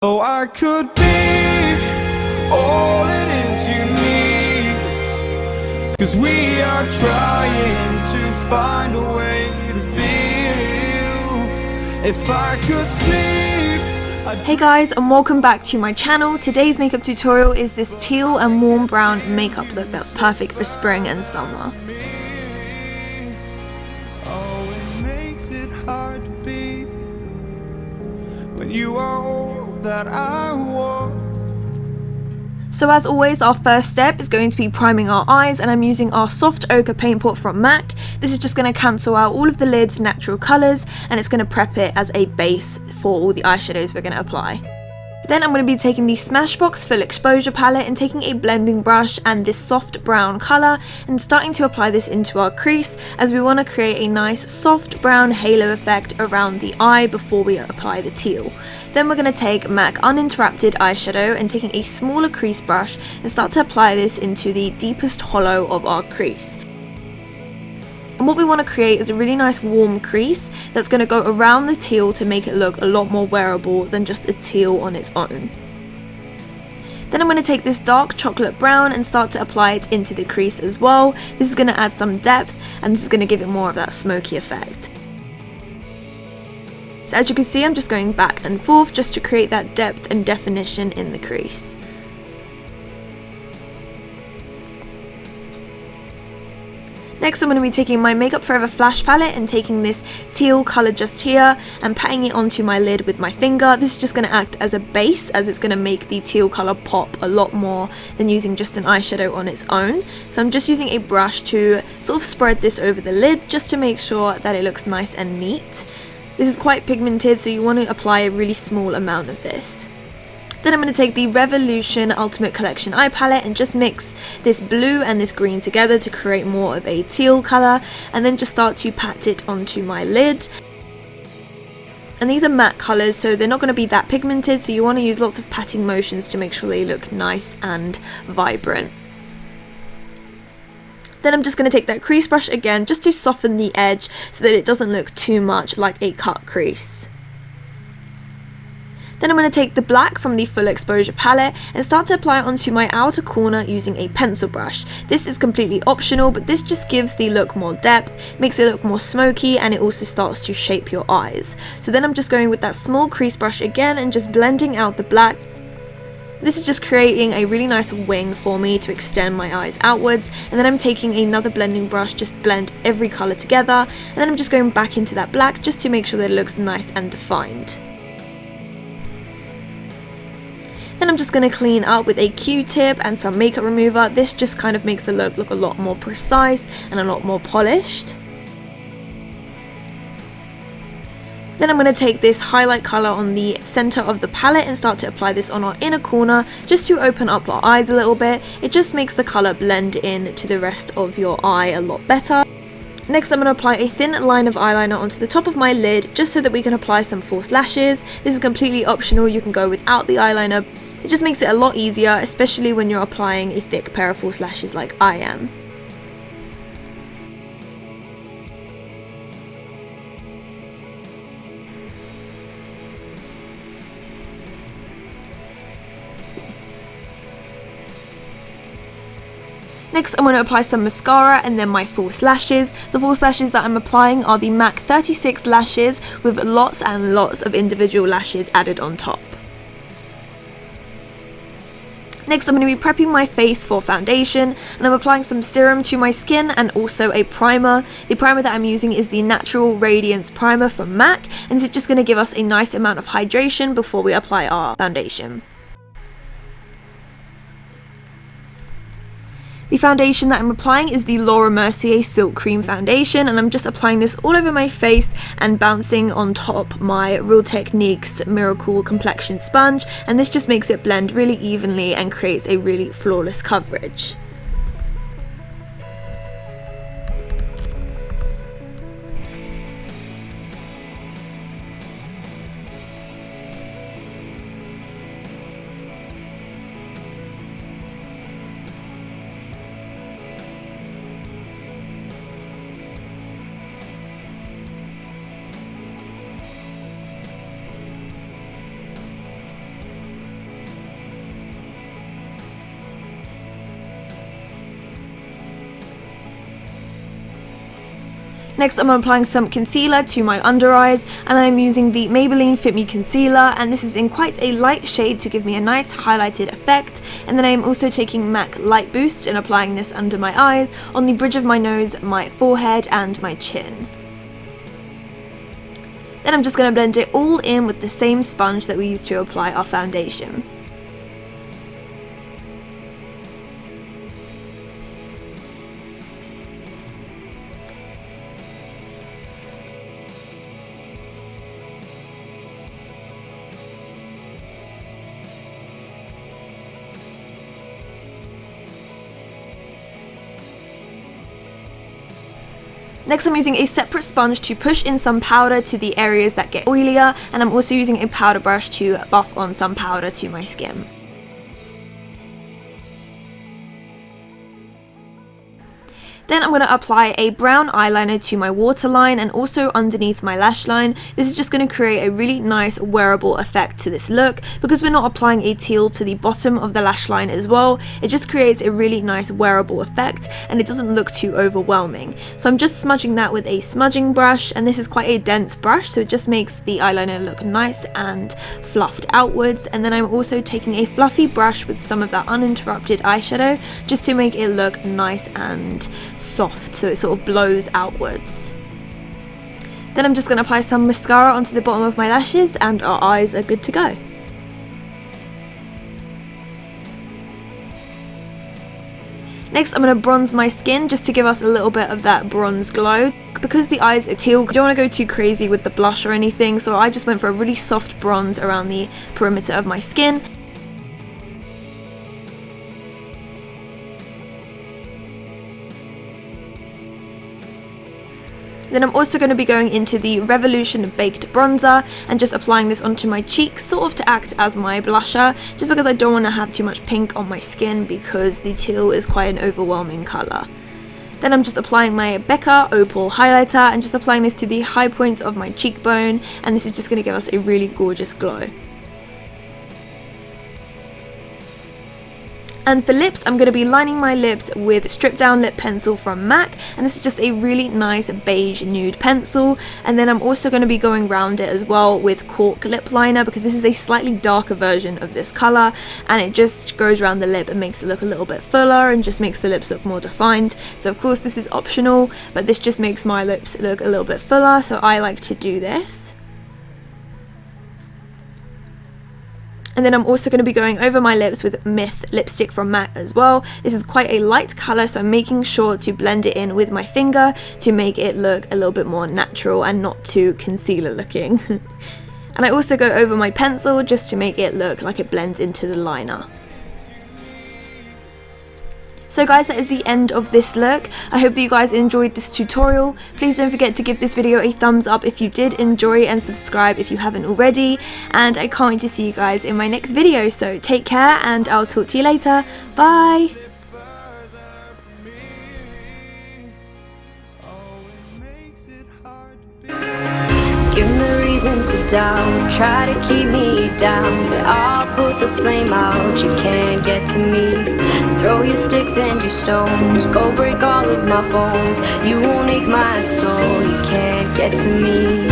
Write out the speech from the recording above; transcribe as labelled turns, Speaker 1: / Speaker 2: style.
Speaker 1: So I could be all it is you need, 'cause we are trying to find a way to feel. If I could sleep.
Speaker 2: Hey guys, and welcome back to my channel. Today's makeup tutorial is this teal and warm brown makeup look that's perfect for spring and summer.
Speaker 1: Oh, it makes it hard to be when you are all that I want.
Speaker 2: So as always, our first step is going to be priming our eyes, and I'm using our soft ochre paint pot from MAC. This is just going to cancel out all of the lid's natural colours, and it's going to prep it as a base for all the eyeshadows we're going to apply. Then I'm going to be taking the Smashbox full exposure palette and taking a blending brush and this soft brown colour and starting to apply this into our crease, as we want to create a nice soft brown halo effect around the eye before we apply the teal. Then we're going to take MAC Uninterrupted Eyeshadow and taking a smaller crease brush and start to apply this into the deepest hollow of our crease. And what we want to create is a really nice warm crease that's going to go around the teal to make it look a lot more wearable than just a teal on its own. Then I'm going to take this dark chocolate brown and start to apply it into the crease as well. This is going to add some depth, and this is going to give it more of that smoky effect. So as you can see, I'm just going back and forth just to create that depth and definition in the crease. Next, I'm going to be taking my Makeup Forever Flash palette and taking this teal colour just here and patting it onto my lid with my finger. This is just going to act as a base, as it's going to make the teal colour pop a lot more than using just an eyeshadow on its own. So I'm just using a brush to sort of spread this over the lid just to make sure that it looks nice and neat. This is quite pigmented, so you want to apply a really small amount of this. Then I'm going to take the Revolution Ultimate Collection eye palette and just mix this blue and this green together to create more of a teal colour, and then just start to pat it onto my lid. And these are matte colours, so they're not going to be that pigmented, so you want to use lots of patting motions to make sure they look nice and vibrant. Then I'm just going to take that crease brush again just to soften the edge so that it doesn't look too much like a cut crease. Then I'm going to take the black from the full exposure palette and start to apply it onto my outer corner using a pencil brush. This is completely optional, but this just gives the look more depth, makes it look more smoky, and it also starts to shape your eyes. So then I'm just going with that small crease brush again and just blending out the black. This is just creating a really nice wing for me to extend my eyes outwards, and then I'm taking another blending brush, just blend every colour together, and then I'm just going back into that black just to make sure that it looks nice and defined. Then I'm just going to clean up with a Q-tip and some makeup remover. This just kind of makes the look a lot more precise and a lot more polished. Then I'm going to take this highlight colour on the centre of the palette and start to apply this on our inner corner just to open up our eyes a little bit. It just makes the colour blend in to the rest of your eye a lot better. Next, I'm going to apply a thin line of eyeliner onto the top of my lid just so that we can apply some false lashes. This is completely optional, you can go without the eyeliner. It just makes it a lot easier, especially when you're applying a thick pair of false lashes like I am. Next, I'm going to apply some mascara and then my false lashes. The false lashes that I'm applying are the MAC 36 lashes with lots and lots of individual lashes added on top. Next, I'm going to be prepping my face for foundation, and I'm applying some serum to my skin and also a primer. The primer that I'm using is the Natural Radiance Primer from MAC, and this is just going to give us a nice amount of hydration before we apply our foundation. The foundation that I'm applying is the Mercier Silk Cream Foundation, and I'm just applying this all over my face and bouncing on top my Real Techniques Miracle Complexion Sponge, and this just makes it blend really evenly and creates a really flawless coverage. Next, I'm applying some concealer to my under eyes, and I'm using the Maybelline Fit Me Concealer, and this is in quite a light shade to give me a nice highlighted effect. And then I'm also taking MAC Light Boost and applying this under my eyes, on the bridge of my nose, my forehead, and my chin. Then I'm just going to blend it all in with the same sponge that we used to apply our foundation. Next, I'm using a separate sponge to push in some powder to the areas that get oilier, and I'm also using a powder brush to buff on some powder to my skin. Then I'm going to apply a brown eyeliner to my waterline and also underneath my lash line. This is just going to create a really nice wearable effect to this look. Because we're not applying a teal to the bottom of the lash line as well, it just creates a really nice wearable effect and it doesn't look too overwhelming. So I'm just smudging that with a smudging brush, and this is quite a dense brush, so it just makes the eyeliner look nice and fluffed outwards. And then I'm also taking a fluffy brush with some of that Uninterrupted eyeshadow just to make it look nice and soft, so it sort of blows outwards. Then I'm just going to apply some mascara onto the bottom of my lashes and our eyes are good to go. Next, I'm going to bronze my skin just to give us a little bit of that bronze glow. Because the eyes are teal, I don't want to go too crazy with the blush or anything, so I just went for a really soft bronze around the perimeter of my skin. Then I'm also going to be going into the Revolution Baked Bronzer and just applying this onto my cheeks, sort of to act as my blusher, just because I don't want to have too much pink on my skin because the teal is quite an overwhelming colour. Then I'm just applying my Becca Opal Highlighter and just applying this to the high points of my cheekbone, and this is just going to give us a really gorgeous glow. And for lips, I'm going to be lining my lips with Strip Down Lip Pencil from MAC, and this is just a really nice beige nude pencil. And then I'm also going to be going around it as well with Cork Lip Liner, because this is a slightly darker version of this colour, and it just goes around the lip and makes it look a little bit fuller and just makes the lips look more defined. So of course this is optional, but this just makes my lips look a little bit fuller, so I like to do this. And then I'm also going to be going over my lips with Myth lipstick from MAC as well. This is quite a light colour, so I'm making sure to blend it in with my finger to make it look a little bit more natural and not too concealer looking. And I also go over my pencil just to make it look like it blends into the liner. So guys, that is the end of this look. I hope that you guys enjoyed this tutorial. Please don't forget to give this video a thumbs up if you did enjoy, and subscribe if you haven't already. And I can't wait to see you guys in my next video. So take care and I'll talk to you later. Bye!
Speaker 3: Give me reasons to doubt, try to keep me down, but I'll put the flame out, you can't get to me. Throw your sticks and your stones, go break all of my bones. You won't ache my soul, you can't get to me.